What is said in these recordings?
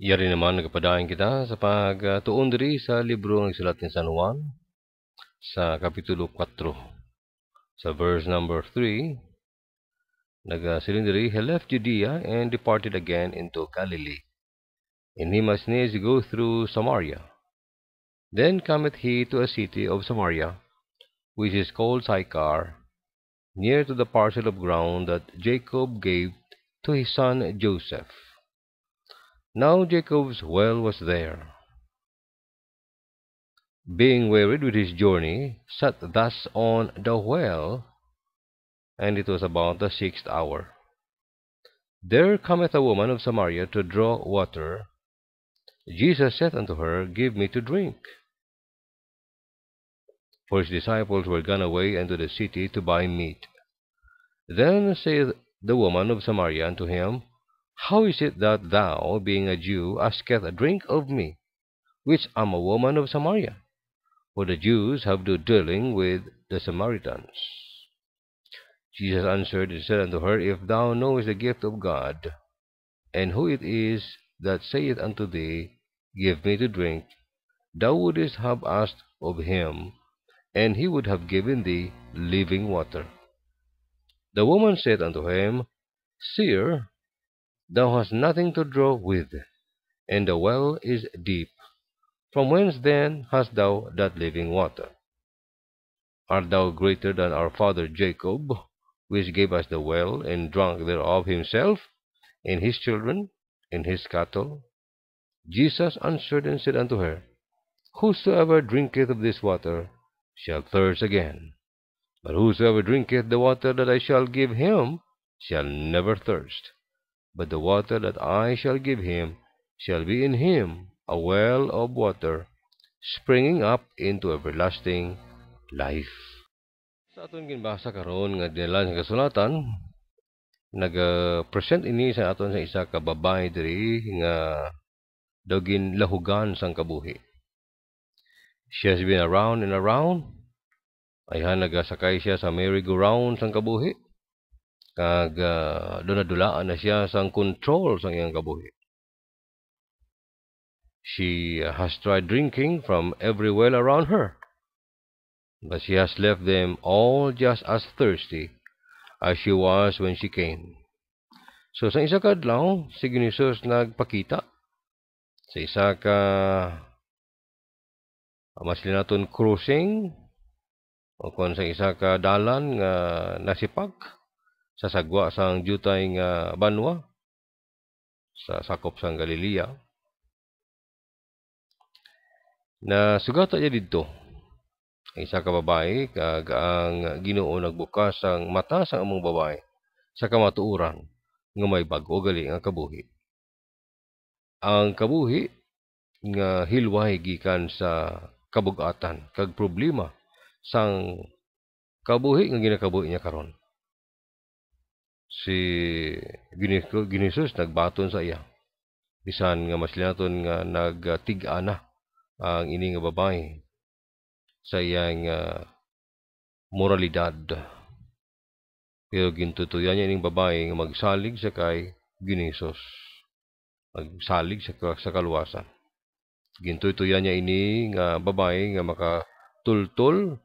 Yari naman nagpadayon kita sa pagtuon diri sa libro ng sulat ni San Juan sa kapitulo 4 sa verse number 3. Nagasiling diri, he left Judea and departed again into Galilee, and he must needs go through Samaria. Then cometh he to a city of Samaria, which is called Sychar, near to the parcel of ground that Jacob gave to his son Joseph. Now Jacob's well was there. Being wearied with his journey, sat thus on the well, and it was about the 6th hour. There cometh a woman of Samaria to draw water. Jesus saith unto her, Give me to drink. For his disciples were gone away into the city to buy meat. Then saith the woman of Samaria unto him, How is it that thou, being a Jew, askest a drink of me, which am a woman of Samaria? For the Jews have no dealing with the Samaritans. Jesus answered and said unto her, If thou knowest the gift of God, and who it is that saith unto thee, Give me to drink, thou wouldest have asked of him, and he would have given thee living water. The woman said unto him, Sir, thou hast nothing to draw with, and the well is deep. From whence then hast thou that living water? Art thou greater than our father Jacob, which gave us the well, and drank thereof himself, and his children, and his cattle? Jesus answered and said unto her, Whosoever drinketh of this water shall thirst again. But whosoever drinketh the water that I shall give him shall never thirst. But the water that I shall give him shall be in him a well of water, springing up into everlasting life. Sa aton ginbasa karon nga dinala sa kasulatan, nag-present ini sa aton sa isa ka babae diri nga daw ginlahugan sang kabuhi. She has been around and around. Ayhan nagasakay siya sa merry-go-round sang kabuhi. Kag dunadulaan na siya sang control sang iyang kabuhi. She has tried drinking from every well around her, but she has left them all just as thirsty as she was when she came. So sa isa ka adlaw, si Jesus nagpakita sa isa ka maslinaton cruising o kon sa isa ka dalan nga nasipag sa sagwa sang jutay nga banwa sa sakop sang Galilea. Na sugata niya didto isa ka babae, kag ang Ginoo nagbukas ang mata sa among babae sa kamatuoran nga may bag-o gali nga kabuhi. Ang kabuhi nga hilway gikan sa kabug-atan kag problema sang kabuhi nga ginakabuhi niya karon. Si Ginisus nagbaton sa iya. Bisan nga maslinaton nga nagtig-ana ang ini nga babae sa iyang moralidad. Pero gintutuyan niya ining babae nga magsalig sa kay Ginisus. Magsalig sa kaluwasan. Gintutuyan niya ini nga babae nga makatultol,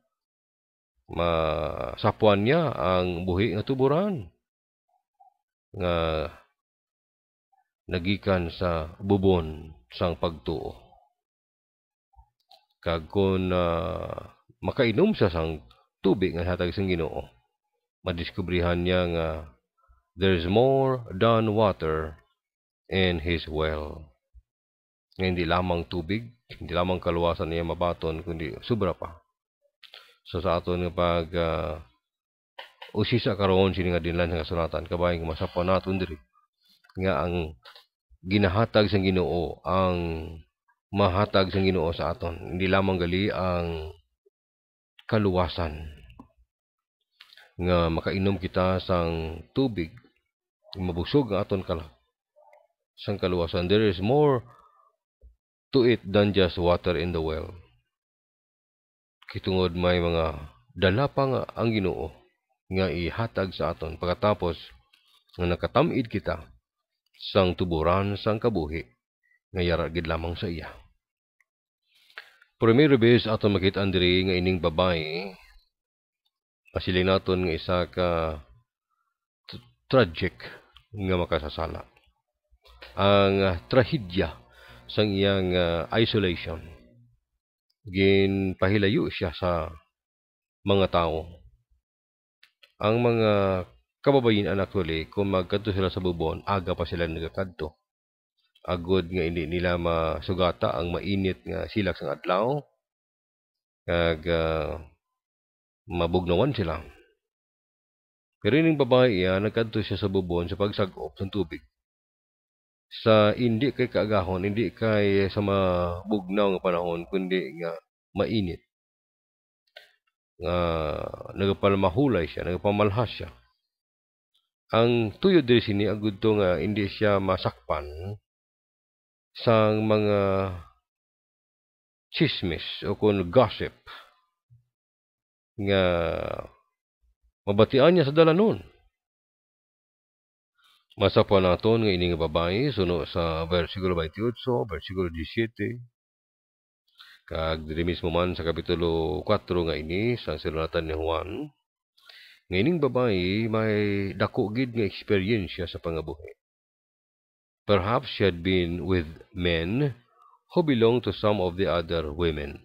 masapuan niya ang buhi nga tuburan nga nagikan sa bubon sang pagtuo. Kag kung makainom siya sang tubig nga hatag sang Ginoo, madiskubrihan niya nga there's more than water in his well. Nga hindi lamang tubig, hindi lamang kaluwasan niya mabaton, kundi sobra pa. So sa aton nga pag usisa karon sini nga dinlan nga kasulatan, kabay nga masapon naton diri nga ang ginahatag sang Ginoo, ang mahatag sang Ginoo sa aton, hindi lamang gali ang kaluwasan nga makainom kita sang tubig mabusog ang aton sang kaluwasan. There is more to it than just water in the well. Kitungod may mga dala pa nga ang Ginoo nga ihatag sa aton pagkatapos nga nakatamid kita sang tuburan sang kabuhi nga yara gid lamang sa iya. Primero bes ato makit-an diri nga ining babae masiling naton nga isa ka tragic nga makasasala. Ang trahedya sang iyang isolation. Ginpahilayo siya sa mga tao. Ang mga kababayen actually, kung magkadto sila sa bubon, aga pa sila nagakadto. Agod nga hindi nila masugata ang mainit nga silak sang adlaw, kag mabugnawan sila. Pero ining babae iya, nagkadto siya sa bubon sa pagsag-op ng tubig. Sa hindi kay kaagahon, hindi kay sa mabugnaw nga panahon, kundi nga mainit. Nagapalmahulay siya, nagapamalhas siya. Ang tuyo diri sini agud to nga hindi siya masakpan sang mga chismis o kun gossip nga mabatian niya sa dalanon. Masakpan naton nga ini nga babae suno sa versikulo 28, versikulo 17. Kag diri mismo man sa kapitulo 4 nga ini sa sinulatan ni Juan, nga ining babae may dako gid nga eksperyensya sa pangabuhi. Perhaps she had been with men who belonged to some of the other women.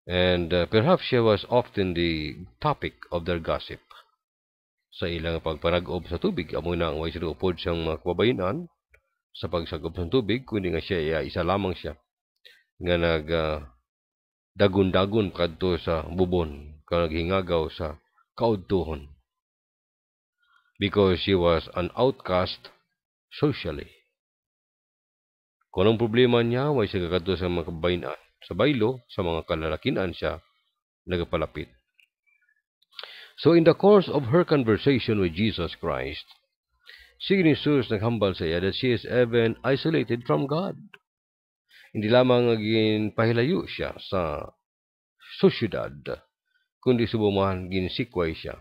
And perhaps she was often the topic of their gossip. Sa ilang pagpanag-ob sa tubig, amo na ang way sinuupod siyang mga kababayenan sa pagsagop ng tubig, kundi nga siya isa lamang siya nga dagon-dagon kadto sa bubon, kag naghingagaw sa kaudtuhon. Because she was an outcast socially. Kung anong problema niya, way siya kadto sa mga kababayenan. Sa baylo, sa mga kalalakinan siya nagapalapit. So in the course of her conversation with Jesus Christ, si Jesus naghambal sa iya that she is even isolated from God. Hindi lamang ginpahilayo siya sa sosyedad, kundi subuman ginsikway siya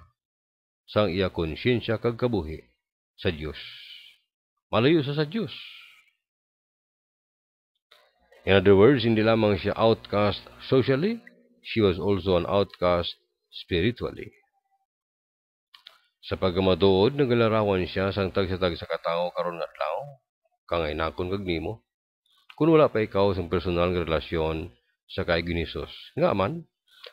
sang iya konsyensya kag kabuhi sa Dios. Malayo sa Dios. In other words, hindi lamang siya outcast socially, she was also an outcast spiritually. Sa pagkamaduod, nagalarawan siya sang tag-sa-tag sa katao karon nga adlaw, kangay nakon kag nimo. Kung wala pa ikaw sa personal nga relasyon sa kaig ni Jesus. Nga man,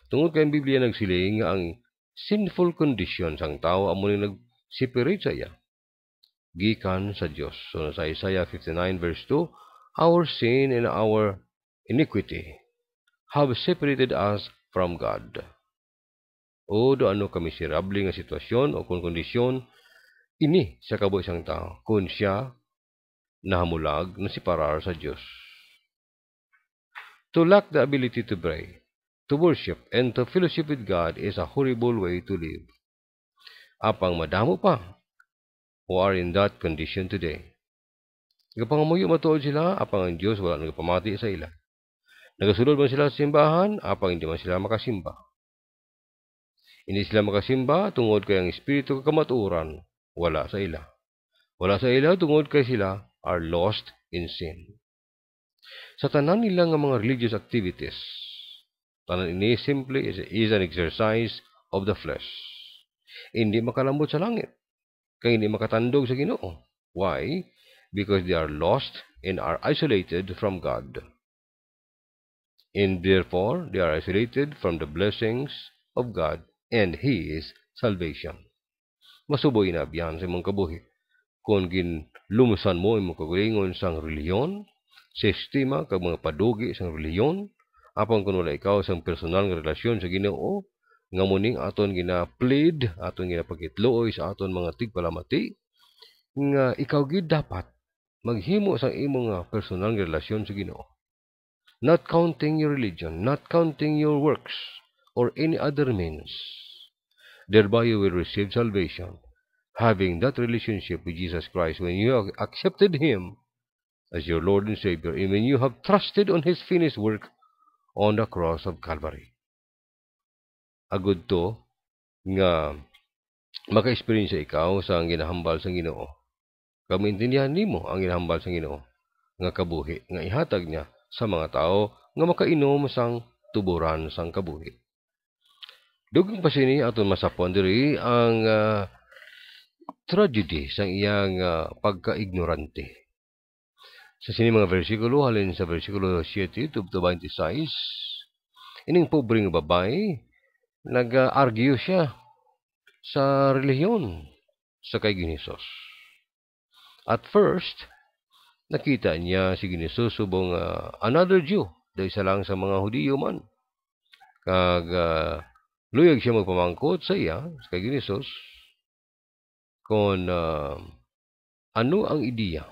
tungod kay ang Biblia nagsiling nga ang sinful condition sang tao amo ni nag-separate sa iya gikan sa Dios. So sa Isaiah 59 verse 2, our sin and our iniquity have separated us from God. O do ano ka miserable nga sitwasyon o kondisyon ini sa kabuhi sang tao kung siya nahamulag na siparar sa Diyos. To lack the ability to pray, to worship, and to fellowship with God is a horrible way to live. Apang madamo pa who are in that condition today. Nagapangamuyo matuod sila, apang ang Diyos wala nagapamati sa ila. Nagasulod man sila sa simbahan, apang hindi man sila makasimba. Hindi sila makasimba tungod kay ang espiritu kakamaturan wala sa ila. Wala sa ila tungod kay sila are lost in sin. Sa tanan nila nga mga religious activities, tanan ini simply is an exercise of the flesh. Hindi makalambot sa langit, kay hindi makatandog sa Ginoo. Why? Because they are lost and are isolated from God. And therefore, they are isolated from the blessings of God and His salvation. Masuboy na biyan sa imong kabuhi. Kung ginlumusan mo imong kagalingon sang reliyon, sistema kag mga padugi sang reliyon, apang kung wala ikaw sang personal nga relasyon sa Ginoo, nga muning aton gina-plead, aton ginapagitluoy sa aton mga tigpalamati, nga ikaw gid dapat maghimo sang imong personal nga relasyon sa Ginoo. Not counting your religion, not counting your works, or any other means. Thereby you will receive salvation, having that relationship with Jesus Christ when you have accepted Him as your Lord and Savior, and when you have trusted on His finished work on the cross of Calvary. Agud to nga maka-experience ikaw sa ang ginahambal sa Ginoo. Kamintindihan nimo ang ginahambal sa Ginoo. nga kabuhi nga ihatag niya sa mga tao nga makainom sang tuburan sang kabuhi. Dugang pa sini aton masapon diri ang tragedy sang iyang pagka-ignorante. Sa sini mga versikulo, halin sa versikulo 7 to 26, ining pobreng babae, nag-argue siya sa relihiyon sa kay Ginisos. At first, nakita niya si Ginisos subong another Jew, dahil isa lang sa mga Hudiyo man. Kag luyag siya magpamangkot sa iya, sa kay Ginisos, kung ano ang ideya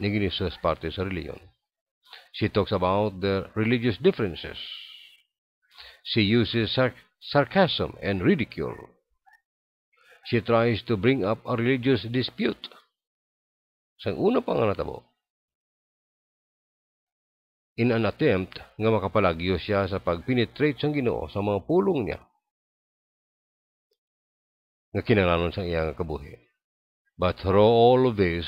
ni Ginisos parte sa reliyon. She talks about the religious differences. She uses sarcasm and ridicule. She tries to bring up a religious dispute. Sa una pa nga natabo, in an attempt nga makapalagyo siya sa pagpenetrate sang Ginoo sa mga pulong niya nga kinahanglan sa iyang kabuhi. But through all of this,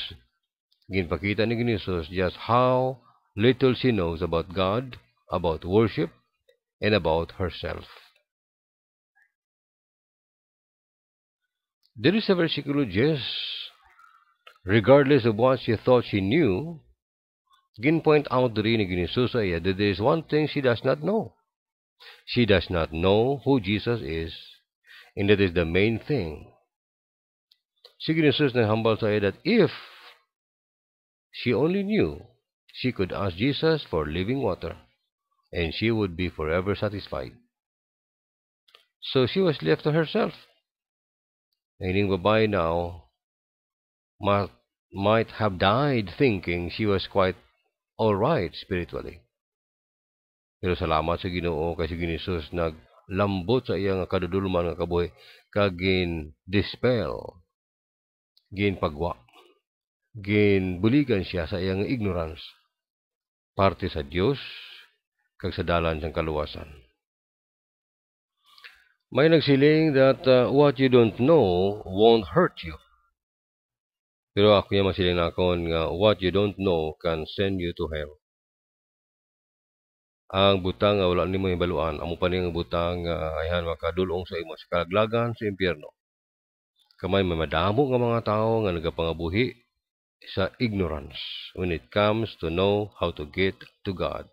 ginpakita ni Ginisos just how little she knows about God, about worship, and about herself. There is a versikulo 10, regardless of what she thought she knew, gin-point out diri ni Ginisos sa iya that there is one thing she does not know. She does not know who Jesus is, and that is the main thing. Si Ginisos na humble sa iya that if she only knew, she could ask Jesus for living water, and she would be forever satisfied. So she was left to herself. Ining babae now might have died thinking she was quite all right spiritually. Pero salamat sa Ginoo kay si Ginisos naglambot sa iyang kadudulman nga kabuhi kag gin-dispel, gin-pagwa, gin-buligan siya sa iyang ignorance parte sa Dios kag sa dalan sang kaluwasan. May nagsiling that what you don't know won't hurt you. Pero ako yung masiling nakon nga what you don't know can send you to hell. Ang butang nga wala nimo hibaluan, amo pa ning butang nga ayhan makadulong sa imo sa kalaglagan sa impyerno. Kamay may madamo nga mga tawo nga nagapangabuhi sa ignorance when it comes to know how to get to God.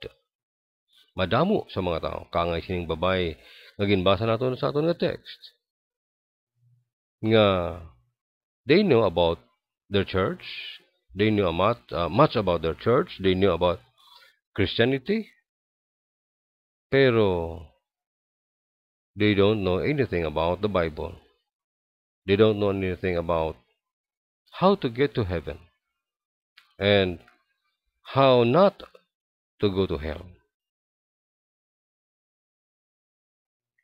Madamo sa mga tao kangay sining babay nga ginbasa naton sa aton nga text nga they know about their church, they knew much about their church, they knew about Christianity, pero they don't know anything about the Bible. They don't know anything about how to get to heaven and how not to go to hell.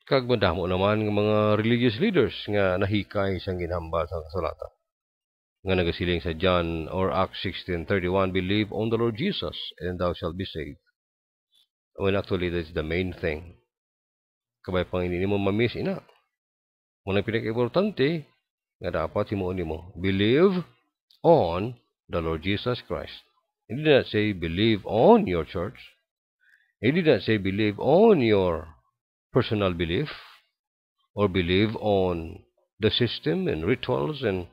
Kag madamo naman ng mga religious leaders nga nahikay sang ginhambal sa kasulatan. Nga nagasiling sa John or Acts 16:31, believe on the Lord Jesus and thou shalt be saved. When actually that's the main thing. Kabay pang hindi mo mamiss ina. Muna pinaka-importante nga dapat himuon nimo, believe on the Lord Jesus Christ. He did not say believe on your church. He did not say believe on your personal belief or believe on the system and rituals and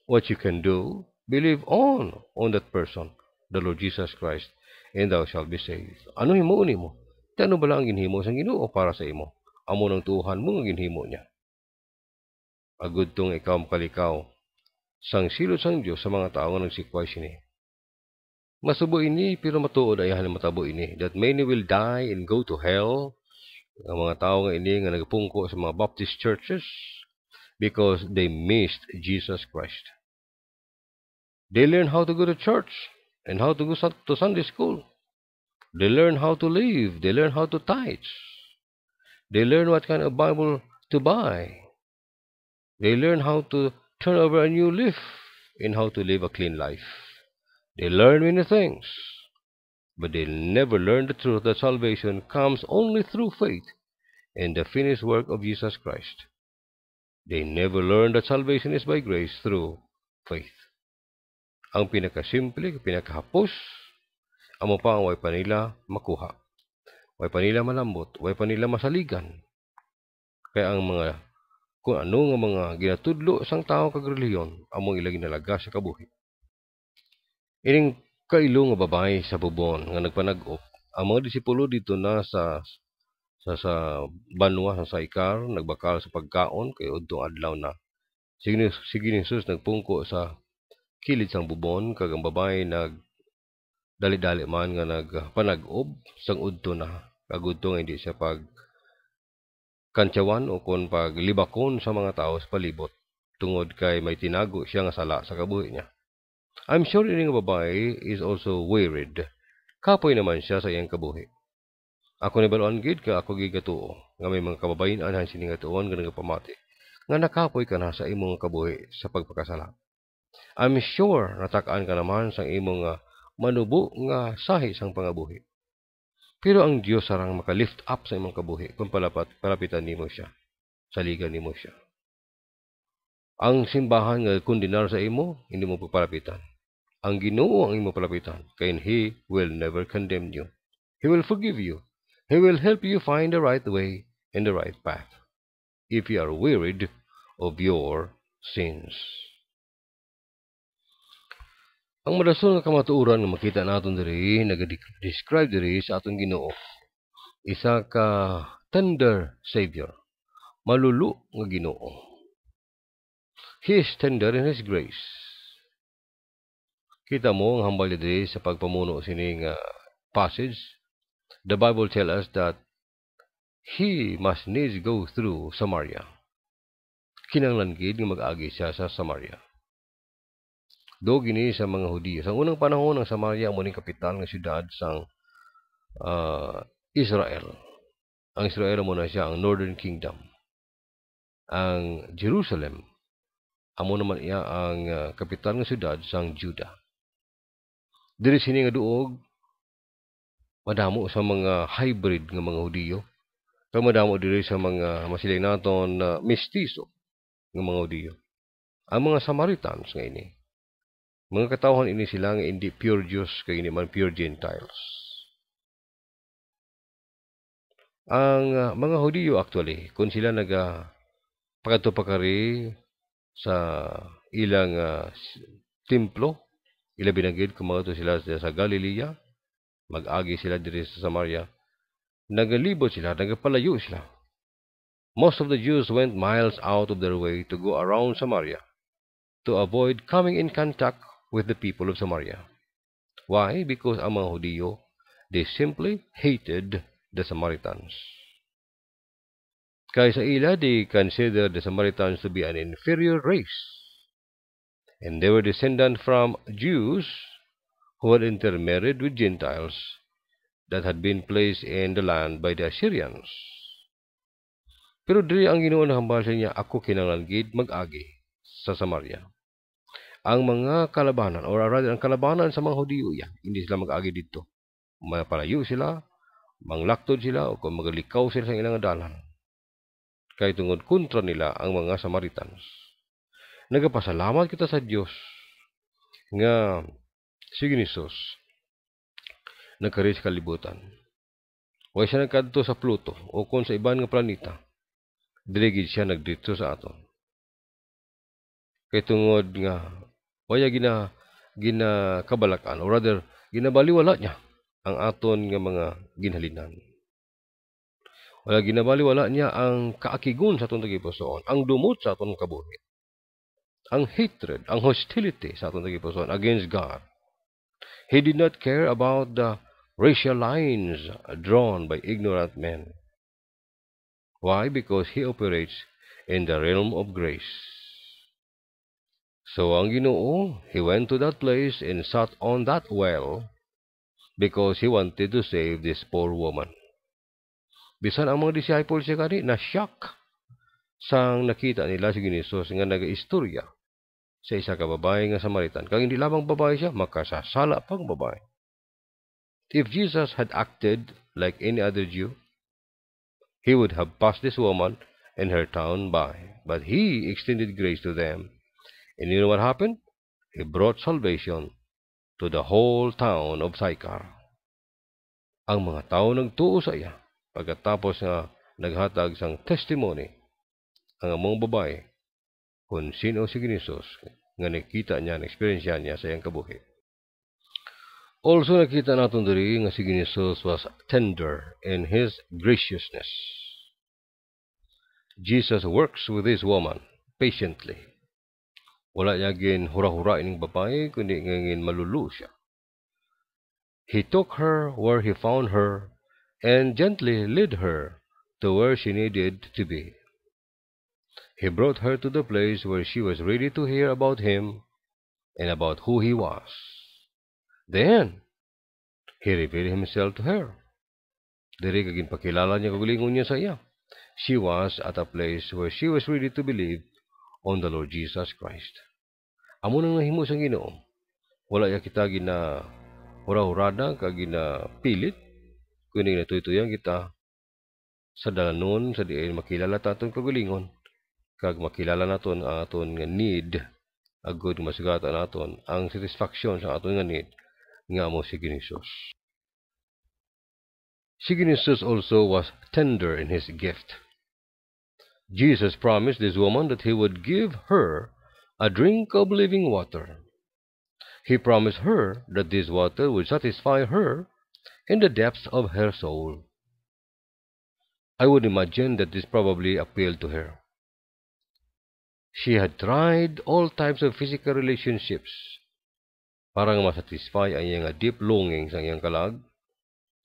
what you can do. Believe on that person, the Lord Jesus Christ, and thou shalt be saved. Ano himuon nimo? Ano ba lang ang ginhimo sang Ginoo para sa imo? Amo nang tuhan mo ang ginhimo niya. Agud tong ikaw makalikaw sang silot sang Dios sa mga tawo nga nagsikway sini. Masubo ini pero matuod ayahan matabo ini that many will die and go to hell. Ang mga tao nga ini nga nagpungko sa mga Baptist churches because they missed Jesus Christ. They learn how to go to church and how to go to Sunday school. They learn how to live. They learn how to tithe. They learn what kind of Bible to buy. They learn how to turn over a new leaf and how to live a clean life. They learn many things, but they never learn the truth that salvation comes only through faith in the finished work of Jesus Christ. They never learn that salvation is by grace through faith. ang pinakasimple, pinakahapos, amo pa ang way pa nila makuha. Way pa nila malambot, way pa nila masaligan. Kaya ang mga kung ano nga mga ginatudlo sang tao kag reliyon among ila ginalaga sa kabuhi. Ining kailo nga babae sa bubon nga nagpanag-op, ang mga disipulo dito na sa banwa sa Saikar nagbakal sa pagkaon kay udtong adlaw na. Sige ni Jesus nagpungko sa kilid sang bubon kag ang babae dali-dali man nga nagpanag-ob sang udto na kag udto nga hindi siya kantsawan o kon paglibakon sa mga tao sa palibot tungod kay may tinago siya nga sala sa kabuhi niya. I'm sure ini nga babae is also worried. Kapoy naman siya sa iyang kabuhi. Ako ni baluan gid ka ako gigatuo nga may mga kababayen han sini nga tuon nga nagapamati nga nakapoy ka na sa imong kabuhi sa pagpakasala. I'm sure natak-an ka naman sa imong manubo nga sahi sang pangabuhi. Pero ang Dios sarang maka-lift up sa imong kabuhi kung palapitan nimo siya, saligan nimo siya. Ang simbahan nga kondinar sa imo, hindi mo pagpalapitan. Ang Ginoo ang imo palapitan, kay He will never condemn you. He will forgive you. He will help you find the right way and the right path if you are wearied of your sins. Ang madasol nga kamatuoran nga makita naton diri nag-describe diri sa aton Ginoo. Isa ka tender Savior, malulu nga Ginoo. He is tender in His grace. Kita mo ang hambal diri sa pagpamuno sining passage. The Bible tell us that He must needs go through Samaria. Kinahanglan gid nga mag-agi siya sa Samaria. Do gini sa mga Hudiyo. Sa unang panahon ng Samaria amo ning kapital nga syudad sang Israel. Ang Israel mo na siya ang Northern Kingdom. Ang Jerusalem amo naman iya ang kapital nga syudad sang Judah. Diri sini nga duog madamo sa mga hybrid nga mga Hudiyo. Kag madamo diri sa mga masiling naton mestizo nga mga Hudiyo. Ang mga Samaritans nga ini mga katawhan ini sila nga hindi pure Jews kay hindi man pure Gentiles. Ang mga Hudiyo actually, kung sila pagkatupakari sa ilang templo, ila binagid kung mga sila sa Galilea, mag-agi sila diri sa Samaria, nagalibot sila, nagapalayo sila. Most of the Jews went miles out of their way to go around Samaria to avoid coming in contact with the people of Samaria. Why? Because ang mga Hudiyo, they simply hated the Samaritans. Kaya sa ila, they considered the Samaritans to be an inferior race. And they were descendant from Jews who had intermarried with Gentiles that had been placed in the land by the Assyrians. Pero diri ang Ginoo nahambal sa niya, ako kinahanglan gid mag-agi sa Samaria. Ang mga kalabanan, or rather, ang kalabanan sa mga Hudiyo yan, hindi sila mag-agi dito. Mapalayo sila, manglaktod sila, o kung magalikaw sila sa ilang dalan. Kaya tungod kontra nila ang mga Samaritans. Nagapasalamat kita sa Diyos nga si Jesus nagkari sa kalibutan. Huwag siya nagkadto sa Pluto o kung sa iban nga planeta. Diligid siya nagdito sa aton. Kaya tungod nga waya ginakabalakan, or rather, ginabaliwala niya ang aton nga mga ginhalinan. Wala ginabaliwala niya ang kaakigon sa aton tagipusoon, ang dumot sa aton kabuhi, ang hatred, ang hostility sa aton tagipusoon against God. He did not care about the racial lines drawn by ignorant men. Why? Because He operates in the realm of grace. So ang Ginoo, He went to that place and sat on that well because He wanted to save this poor woman. Bisan ang mga disciples siya kani na-shock sang nakita nila si Ginisos nga nagaistorya sa isa ka babae nga Samaritan. Kag hindi lamang babae siya, makasasala pang babae. If Jesus had acted like any other Jew, He would have passed this woman and her town by. But He extended grace to them. And you know what happened? He brought salvation to the whole town of Sychar. Ang mga tao nagtuo sa iya pagkatapos nga naghatag sang testimony ang among babae kung sino si Hesus nga nakita niya, na-experience niya sa iyang kabuhi. Also nakita natin diri nga si Hesus was tender in his graciousness. Jesus works with this woman patiently. Wala niya gin hura-hura ining babae, kundi ngin malulu siya. He took her where he found her and gently led her to where she needed to be. He brought her to the place where she was ready to hear about him and about who he was. Then, he revealed himself to her. Diri kagin pakilala niya kagalingon niya sa iya. She was at a place where she was ready to believe on the Lord Jesus Christ. Amo nang nahimo sang Ginoo. Wala ya kita gina hura-hurada kag gina pilit kundi natuytoyan kita sa dalanon sa diin makilala ta aton kagalingon kag makilala naton ang aton nga need agud masugatan naton ang satisfaction sa aton nga need nga amo si Hesus. Si Hesus also was tender in his gift. Jesus promised this woman that he would give her a drink of living water. He promised her that this water would satisfy her in the depths of her soul. I would imagine that this probably appealed to her. She had tried all types of physical relationships para nga masatisfy ang iyang deep longing sa iyang kalag,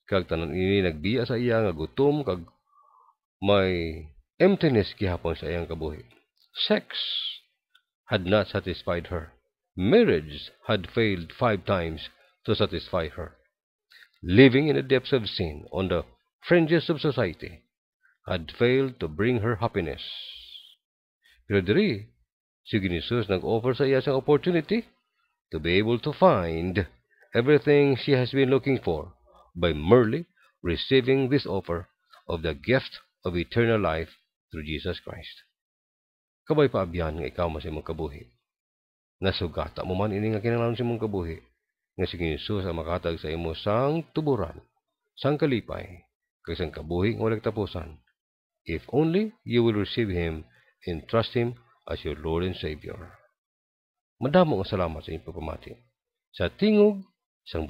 kag tanan ini nagbiya sa iya nga gutom kag may emptiness gihapon sa iyang kabuhi. Sex had not satisfied her. Marriage had failed 5 times to satisfy her. Living in the depths of sin on the fringes of society had failed to bring her happiness. Pero diri, si Hesus nag-offer sa iya sang opportunity to be able to find everything she has been looking for by merely receiving this offer of the gift of eternal life through Jesus Christ. Kabay paabyan nga ikaw mas imong kabuhi. Nasugata mo man ini nga kinahanglan sa imong kabuhi nga si Hesus ang makatag sa imo sang tuburan, sang kalipay, kag sang kabuhi nga walang tapusan. If only you will receive Him and trust Him as your Lord and Savior. Madamo nga salamat sa inyong pagpamati. Sa tingog sang